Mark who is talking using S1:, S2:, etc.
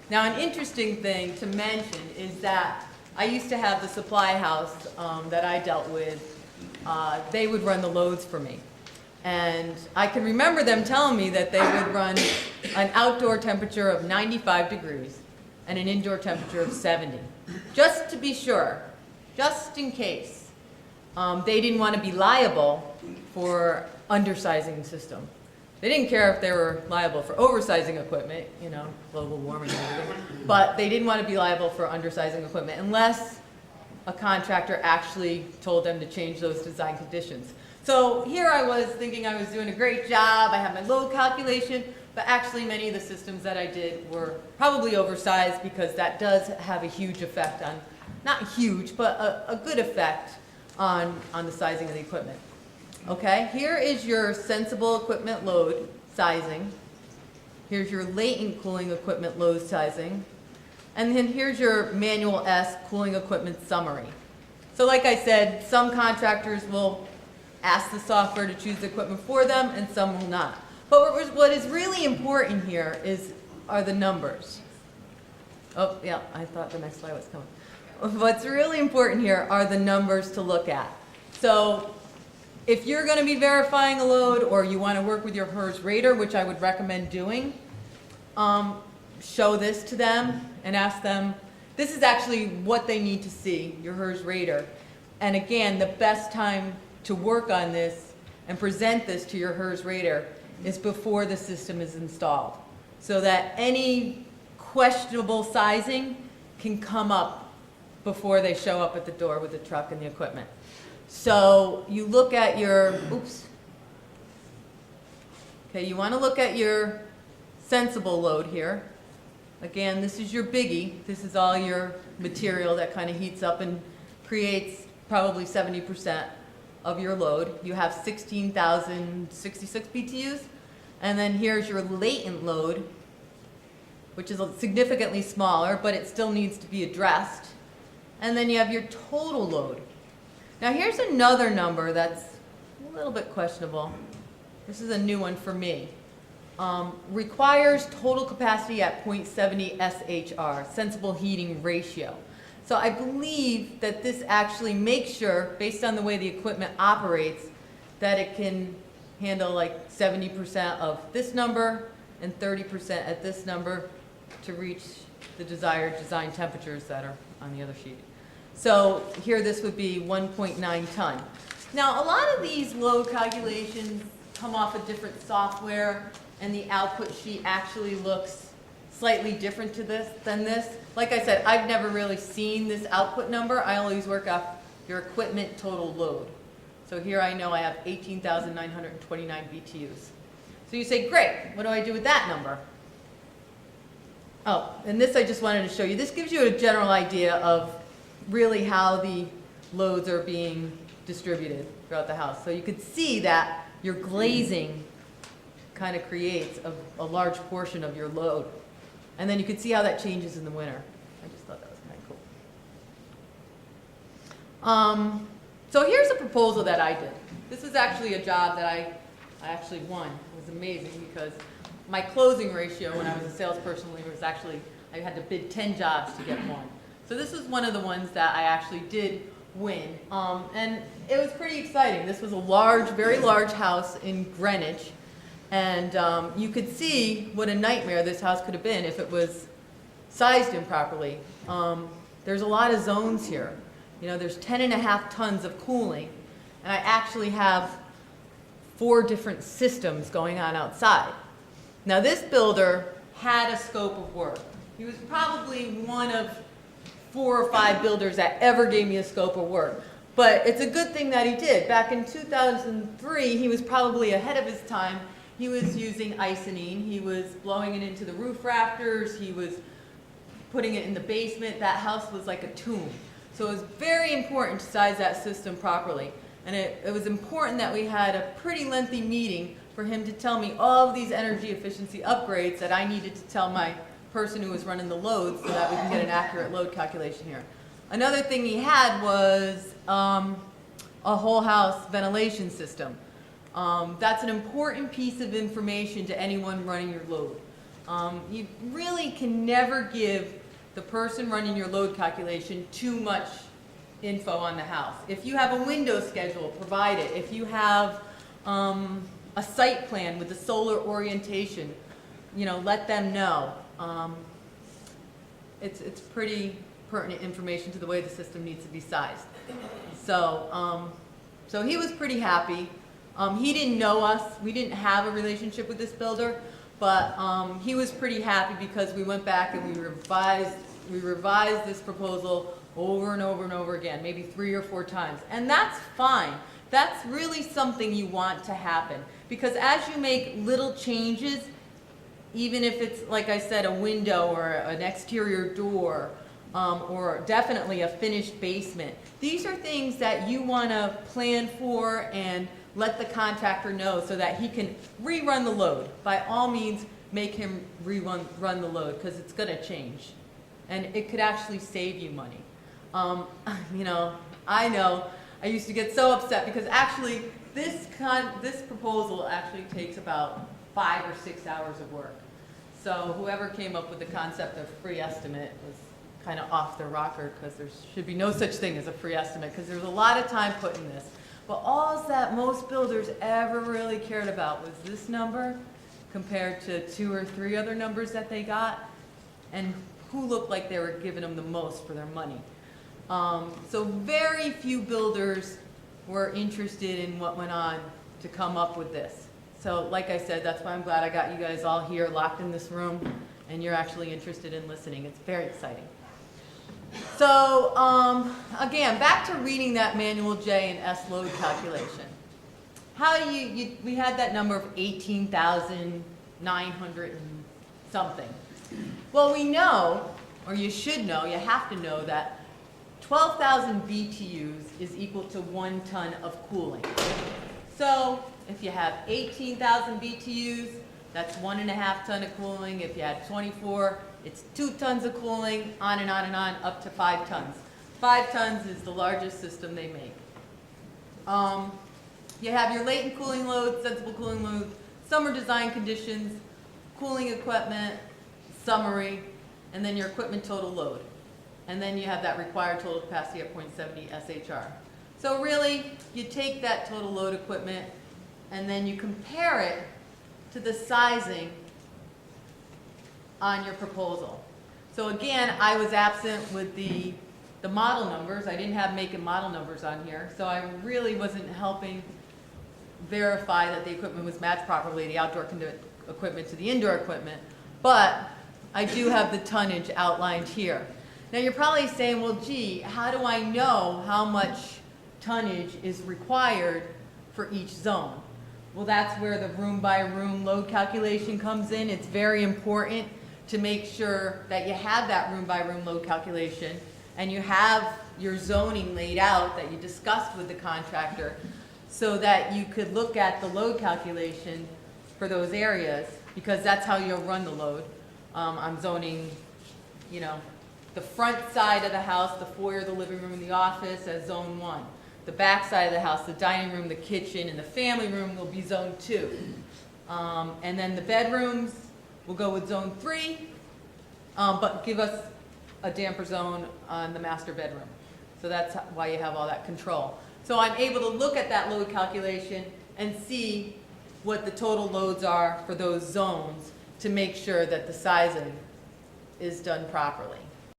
S1: Now, an interesting thing to mention is that I used to have the supply house that I dealt with. They would run the loads for me. And I can remember them telling me that they would run an outdoor temperature of 95 degrees and an indoor temperature of 70, just to be sure, just in case. They didn't want to be liable for undersizing the system. They didn't care if they were liable for oversizing equipment, you know, global warming and everything, but they didn't want to be liable for undersizing equipment unless a contractor actually told them to change those design conditions. So here I was thinking I was doing a great job, I had my load calculation, but actually many of the systems that I did were probably oversized because that does have a huge effect on, not huge, but a good effect on the sizing of the equipment. Okay, here is your sensible equipment load sizing. Here's your latent cooling equipment load sizing. And then here's your manual S cooling equipment summary. So like I said, some contractors will ask the software to choose the equipment for them and some will not. But what is really important here are the numbers. Oh, yeah, I thought the next slide was coming. What's really important here are the numbers to look at. So if you're going to be verifying a load or you want to work with your HERS rater, which I would recommend doing, show this to them and ask them, this is actually what they need to see, your HERS rater. And again, the best time to work on this and present this to your HERS rater is before the system is installed, so that any questionable sizing can come up before they show up at the door with the truck and the equipment. So you look at your, okay, you want to look at your sensible load here. Again, this is your biggie. This is all your material that kind of heats up and creates probably 70% of your load. You have 16,066 BTUs. And then here's your latent load, which is significantly smaller, but it still needs to be addressed. And then you have your total load. Now here's another number that's a little bit questionable. This is a new one for me. Requires total capacity at 0.70 SHR, sensible heating ratio. So I believe that this actually makes sure, based on the way the equipment operates, that it can handle like 70% of this number and 30% at this number to reach the desired design temperatures that are on the other sheet. So here this would be 1.9 ton. Now a lot of these load calculations come off of different software and the output sheet actually looks slightly different than this. Like I said, I've never really seen this output number. I always work off your equipment total load. So here I know I have 18,929 BTUs. So you say, great, what do I do with that number? Oh, and this I just wanted to show you. This gives you a general idea of really how the loads are being distributed throughout the house. So you could see that your glazing kind of creates a large portion of your load. And then you can see how that changes in the winter. I just thought that was kind of cool. So here's a proposal that I did. This is actually a job that I actually won. It was amazing because my closing ratio when I was a salesperson was actually, I had to bid 10 jobs to get one. So this is one of the ones that I actually did win. And it was pretty exciting. This was a large, very large house in Greenwich. And you could see what a nightmare this house could have been if it was sized improperly. There's a lot of zones here. You know, there's 10.5 tons of cooling. And I actually have 4 different systems going on outside. Now this builder had a scope of work. He was probably one of 4 or 5 builders that ever gave me a scope of work. But it's a good thing that he did. Back in 2003, he was probably ahead of his time. He was using Icynene. He was blowing it into the roof rafters. He was putting it in the basement. That house was like a tomb. So it was very important to size that system properly. And it was important that we had a pretty lengthy meeting for him to tell me all of these energy efficiency upgrades that I needed to tell my person who was running the load so that we can get an accurate load calculation here. Another thing he had was a whole house ventilation system. That's an important piece of information to anyone running your load. You really can never give the person running your load calculation too much info on the house. If you have a window schedule, provide it. If you have a site plan with the solar orientation, let them know. It's pretty pertinent information to the way the system needs to be sized. So he was pretty happy. He didn't know us. We didn't have a relationship with this builder, but he was pretty happy because we went back and we revised this proposal over and over and over again, maybe 3 or 4 times. And that's fine. That's really something you want to happen, because as you make little changes, even if it's, like I said, a window or an exterior door, or definitely a finished basement, these are things that you want to plan for and let the contractor know so that he can rerun the load. By all means, make him run the load, because it's going to change. And it could actually save you money. I know I used to get so upset because actually this proposal actually takes about 5 or 6 hours of work. So whoever came up with the concept of free estimate was kind of off their rocker, because there should be no such thing as a free estimate, because there's a lot of time put in this. But all that most builders ever really cared about was this number compared to 2 or 3 other numbers that they got, and who looked like they were giving them the most for their money. So very few builders were interested in what went on to come up with this. So like I said, that's why I'm glad I got you guys all here locked in this room, and you're actually interested in listening. It's very exciting. So again, back to reading that manual J and S load calculation. How do we had that number of 18,900 and something. Well, we know, or you should know, you have to know that 12,000 BTUs is equal to 1 ton of cooling. So if you have 18,000 BTUs, that's 1.5 ton of cooling. If you had 24, it's 2 tons of cooling, on and on and on, up to 5 tons. 5 tons is the largest system they make. You have your latent cooling load, sensible cooling load, summer design conditions, cooling equipment, summary, and then your equipment total load. And then you have that required total capacity at 0.70 SHR. So really, you take that total load equipment and then you compare it to the sizing on your proposal. So again, I was absent with the model numbers. I didn't have make and model numbers on here, so I really wasn't helping verify that the equipment was matched properly, the outdoor equipment to the indoor equipment, but I do have the tonnage outlined here. Now you're probably saying, well, gee, how do I know how much tonnage is required for each zone? Well, that's where the room by room load calculation comes in. It's very important to make sure that you have that room by room load calculation and you have your zoning laid out that you discussed with the contractor, so that you could look at the load calculation for those areas, because that's how you'll run the load. I'm zoning, the front side of the house, the foyer, the living room, and the office as zone 1. The back side of the house, the dining room, the kitchen, and the family room will be zone 2. And then the bedrooms will go with zone 3, but give us a damper zone on the master bedroom. So that's why you have all that control. So I'm able to look at that load calculation and see what the total loads are for those zones to make sure that the sizing is done properly.